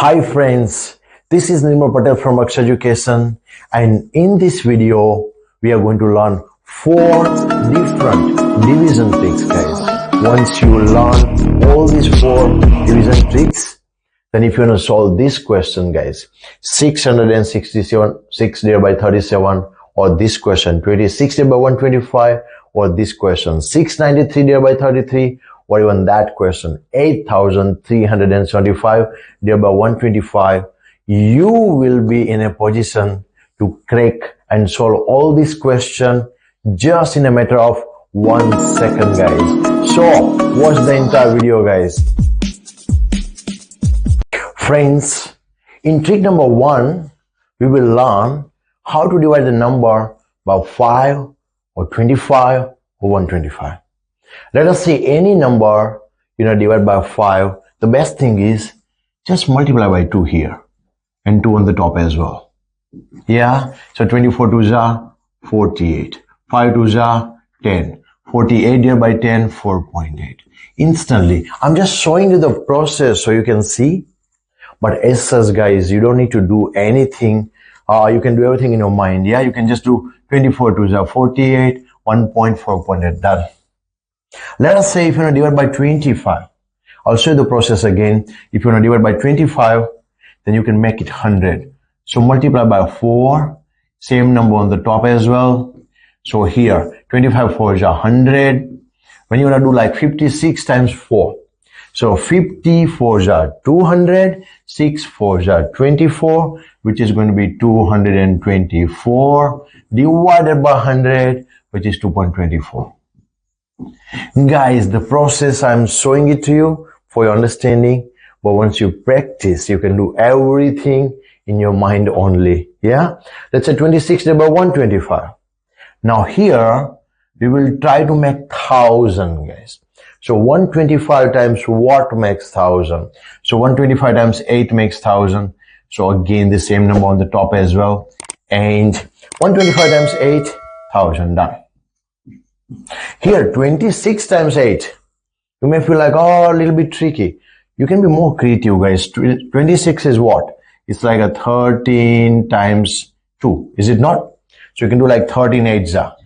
Hi friends, this is Nirmal Patel from Aksh Education, and in this video we are going to learn 4 different division tricks, guys. Once you learn all these 4 division tricks, then if you want to solve this question, guys, 667 6 divided by 37, or this question 26 divided by 125, or this question 693 divided by 33, or even that question 8375 divided by 125, you will be in a position to crack and solve all these questions just in a matter of 1 second, guys. So watch the entire video, guys. Friends, in trick number 1, we will learn how to divide the number by 5 or 25 or 125. Let us say any number, divide by 5. The best thing is just multiply by 2 here and 2 on the top as well. Yeah, so 24 2s are 48. 5 2s are 10. 48 divided by 10, 4.8. Instantly. I'm just showing you the process so you can see. But as such, guys, you don't need to do anything. You can do everything in your mind. Yeah, you can just do 24 2s are 48, 1.4.8, done. Let us say if you want to divide by 25. I'll show you the process again. If you want to divide by 25, then you can make it 100. So multiply by 4, same number on the top as well. So here, 25 4s are 100. When you want to do like 56 times 4. So 50 4s are 200, 6 4s are 24, which is going to be 224 divided by 100, which is 2.24. Guys, the process I'm showing it to you for your understanding, but once you practice, you can do everything in your mind only. Yeah, let's say 26 divided by 125. Now here we will try to make 1000, guys. So 125 times what makes 1000? So 125 times 8 makes 1000. So again the same number on the top as well, and 125 times 8, 1000, done. Here 26 times 8, you may feel like, oh, a little bit tricky. You can be more creative, guys. 26 is what? It's like a 13 times 2, is it not? So you can do like 13 8s are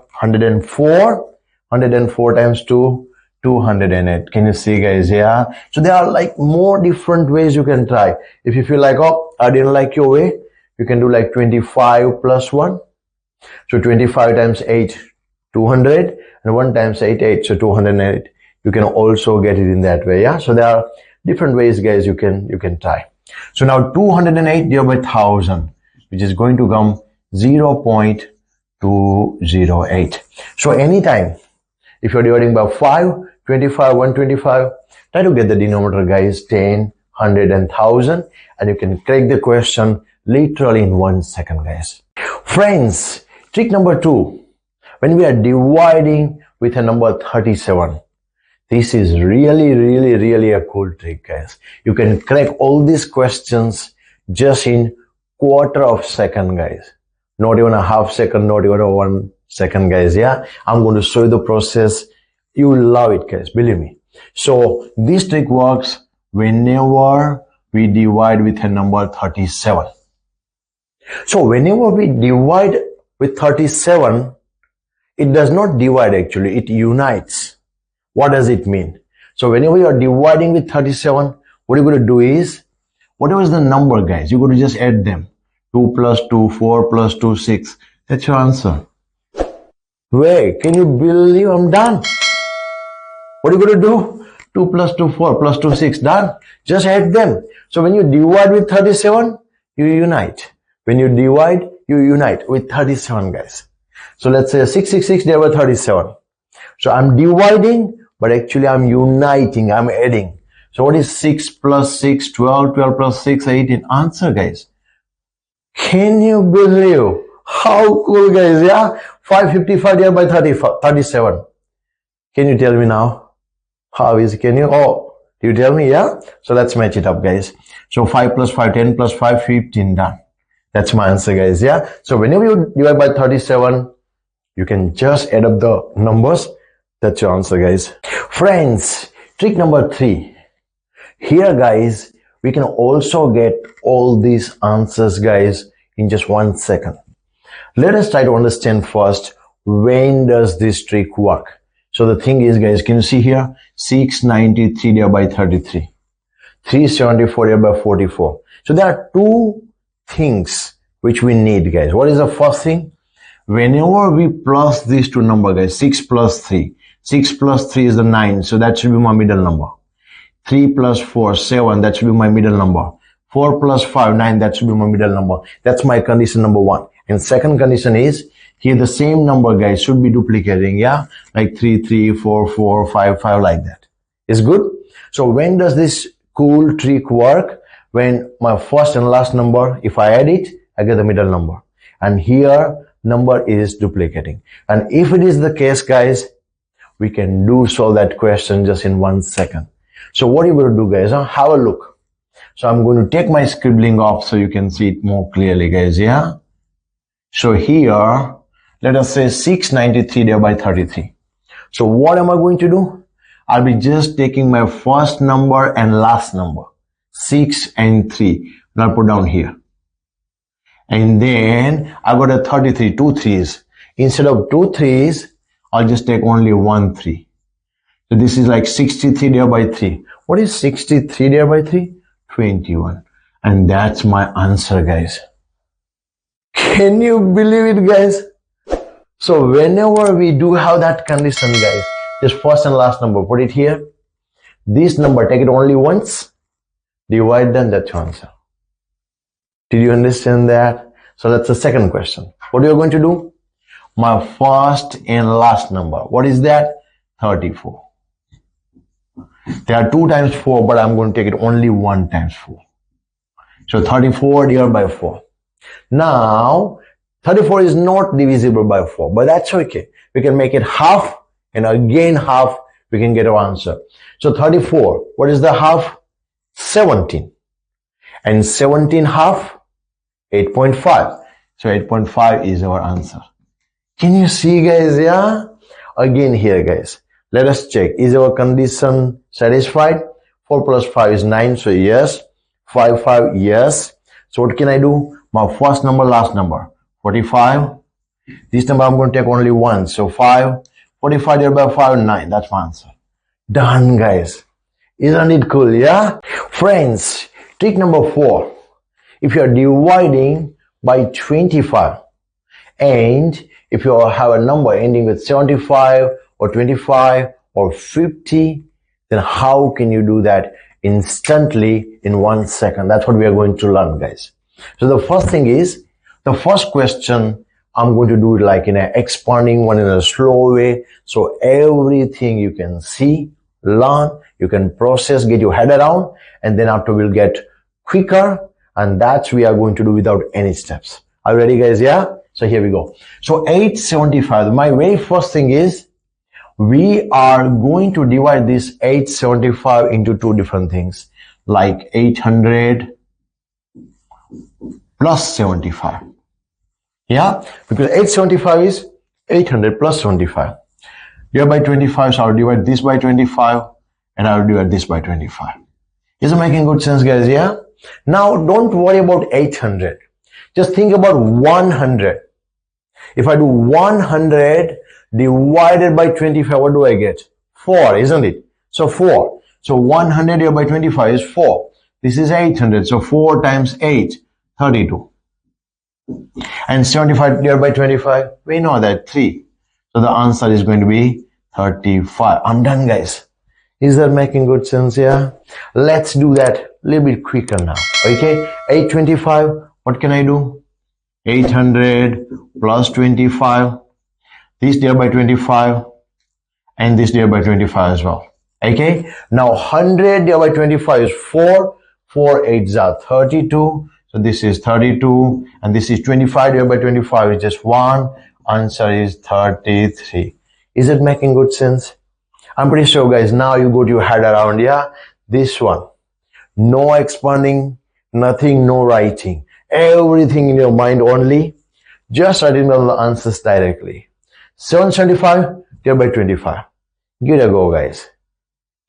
104. 104 times 2, 208. Can you see, guys? Yeah. So there are like more different ways you can try. If you feel like, oh, I didn't like your way, you can do like 25 plus 1. So 25 times 8, 200, and 1 times 8, 8. So 208. You can also get it in that way. Yeah. So there are different ways, guys, you can try. So now 208 divided by 1000, which is going to come 0.208. So anytime, if you're dividing by 5, 25, 125, try to get the denominator, guys, 10, 100, and 1000, and you can crack the question literally in 1 second, guys. Friends, trick number 2. When we are dividing with a number 37, this is really a cool trick, guys. You can crack all these questions just in quarter of second, guys. Not even a half second, not even a 1 second, guys. Yeah, I'm going to show you the process. You will love it, guys, believe me. So this trick works whenever we divide with a number 37. So whenever we divide with 37, it does not divide, actually, it unites. What does it mean? So whenever you are dividing with 37, what you're going to do is, whatever is the number, guys, you're going to just add them. 2 plus 2, 4 plus 2, 6. That's your answer. Wait, can you believe I'm done? What are you going to do? 2 plus 2, 4 plus 2, 6. Done. Just add them. So when you divide with 37, you unite. When you divide, you unite with 37, guys. So let's say 666 divided by 37. So I'm dividing, but actually I'm uniting. I'm adding. So what is 6 plus 6? 12. 12 plus 6, 18. Answer, guys. Can you believe? How cool, guys, yeah? 555 divided by 37. Can you tell me now? How is it? Can you? Oh, you tell me, yeah? So let's match it up, guys. So 5 plus 5, 10 plus 5, 15, done. That's my answer, guys, yeah? So whenever you divide by 37, you can just add up the numbers. That's your answer, guys. Friends, trick number 3. Here, guys, we can also get all these answers, guys, in just 1 second. Let us try to understand first, when does this trick work? So the thing is, guys, can you see here? 693 divided by 33. 374 divided by 44. So there are two things which we need, guys. What is the first thing? Whenever we plus these two numbers, guys, 6 plus 3. 6 plus 3 is the 9. So that should be my middle number. 3 plus 4, 7. That should be my middle number. 4 plus 5, 9. That should be my middle number. That's my condition number 1. And second condition is, here the same number, guys, should be duplicating, yeah? Like 3, 3, 4, 4, 5, 5, like that. Is good? So when does this cool trick work? When my first and last number, if I add it, I get the middle number. And here, number is duplicating. And if it is the case, guys, we can solve that question just in 1 second. So what you will do, guys, have a look. So I'm going to take my scribbling off so you can see it more clearly, guys, yeah? So here, let us say 693 divided by 33. So what am I going to do? I'll be just taking my first number and last number, 6 and 3. And I'll put down here. And then I got a 33, 2 3s. Instead of 2 3s, I'll just take only 1 3. So this is like 63 divided by 3. What is 63 divided by 3? 21. And that's my answer, guys. Can you believe it, guys? So whenever we do have that condition, guys, this first and last number, put it here. This number, take it only once, divide them, that's your answer. Did you understand that? So that's the second question. What are you going to do? My first and last number. What is that? 34. There are 2 times 4, but I'm going to take it only 1 times 4. So 34 divided by 4. Now, 34 is not divisible by 4, but that's okay. We can make it half, and again half, we can get our answer. So 34, what is the half? 17. And 17 half? 8.5. So 8.5 is our answer. Can you see, guys? Yeah? Again here, guys. Let us check. Is our condition satisfied? 4 plus 5 is 9. So yes. 5, 5, yes. So what can I do? My first number, last number. 45. This number I'm going to take only 1. So 5. 45 divided by 5, 9. That's my answer. Done, guys. Isn't it cool? Yeah? Friends, trick number 4. If you are dividing by 25 and if you have a number ending with 75 or 25 or 50, then how can you do that instantly in 1 second? That's what we are going to learn, guys. So the first thing is, the first question, I'm going to do it like in an expanding one in a slow way. So everything you can see, learn, you can process, get your head around, and then after we'll get quicker, and that's we are going to do without any steps. Are you ready, guys? Yeah? So here we go. So 875, my very first thing is, we are going to divide this 875 into 2 different things, like 800 plus 75. Yeah, because 875 is 800 plus 75. Divide by 25, so I'll divide this by 25 and I'll divide this by 25. Is it making good sense, guys? Yeah. Now don't worry about 800. Just think about 100. If I do 100 divided by 25, what do I get? 4, isn't it? So 4. So 100 divided by 25 is 4. This is 800. So 4 times 8, 32. And 75 divided by 25, we know that 3. So the answer is going to be 35. I'm done, guys. Is that making good sense? Yeah. Let's do that a little bit quicker now. Okay. 825. What can I do? 800 plus 25. This divided by 25. And this divided by 25 as well. Okay. Now 100 divided by 25 is 4. 4 8s are 32. So this is 32. And this is 25 divided by 25 is just 1. Answer is 33. Is it making good sense? I'm pretty sure, guys, now you got your head around, yeah? This one. No expanding, nothing, no writing. Everything in your mind only. Just writing down the answers directly. 775 divided by 25. Give it a go, guys.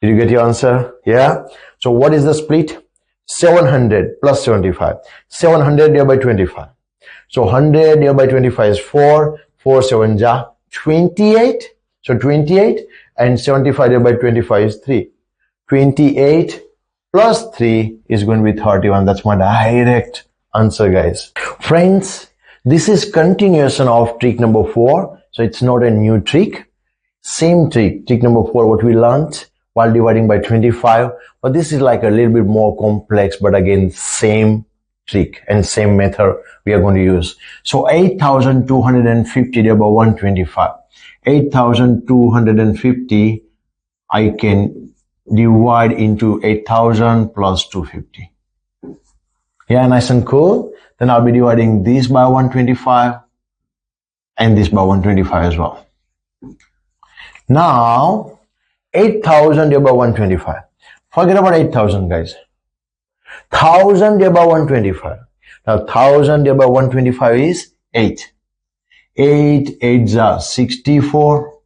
Did you get your answer? Yeah? So what is the split? 700 plus 75. 700 divided by 25. So 100 divided by 25 is 4. 4 7 ja 28. So 28, and 75 divided by 25 is 3. 28 plus 3 is going to be 31. That's my direct answer, guys. Friends, this is continuation of trick number 4. So it's not a new trick. Same trick, trick number 4, what we learned while dividing by 25. But this is like a little bit more complex, but again, same trick and same method we are going to use. So 8,250 divided by 125. 8,250 I can divide into 8,000 plus 250. Yeah, nice and cool. Then I'll be dividing this by 125 and this by 125 as well. Now 8,000 divided by 125. Forget about 8,000, guys. 1,000 divided by 125. Now 1,000 divided by 125 is 8. 8 8s are 64,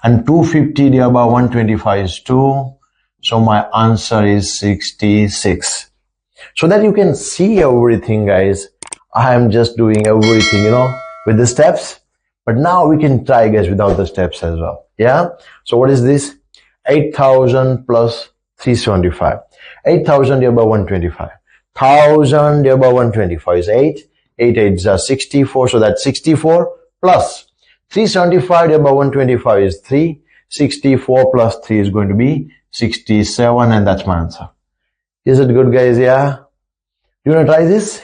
and 250 divided by 125 is 2. So my answer is 66. So that you can see everything, guys. I am just doing everything, with the steps. But now we can try, guys, without the steps as well. Yeah. So what is this? 8,000 plus 375. 8,000 divided by 125. 1,000 divided by 125 is 8. 8 8s are 64. So that's 64 plus 375 divided by 125 is 3. 64 plus 3 is going to be 67, and that's my answer. Is it good, guys? Yeah. You want to try this?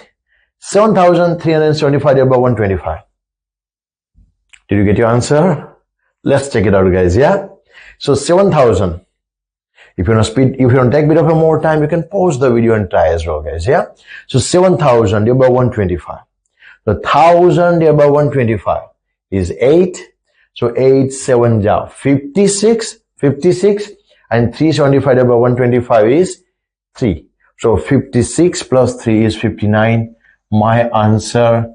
7,375 divided by 125. Did you get your answer? Let's check it out, guys. Yeah. So 7,000. If you want to speed, if you want to take a bit of a more time, you can pause the video and try as well, guys. Yeah. So 7,000 divided by 125. The 1,000 divided by 125 is 8. So 8 7 ja 56. 56, and 375 divided by 125 is 3. So 56 plus 3 is 59. My answer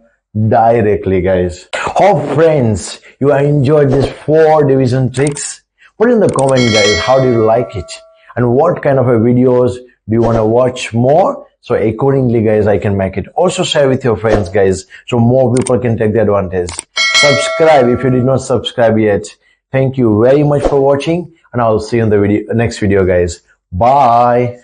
directly, guys. Hope, friends, you have enjoyed these 4 division tricks. Put in the comment, guys, how do you like it? And what kind of a videos do you want to watch more? So accordingly, guys, I can make it. Also share with your friends, guys, so more people can take the advantage. Subscribe if you did not subscribe yet. Thank you very much for watching, and I'll see you in the next video, guys. Bye.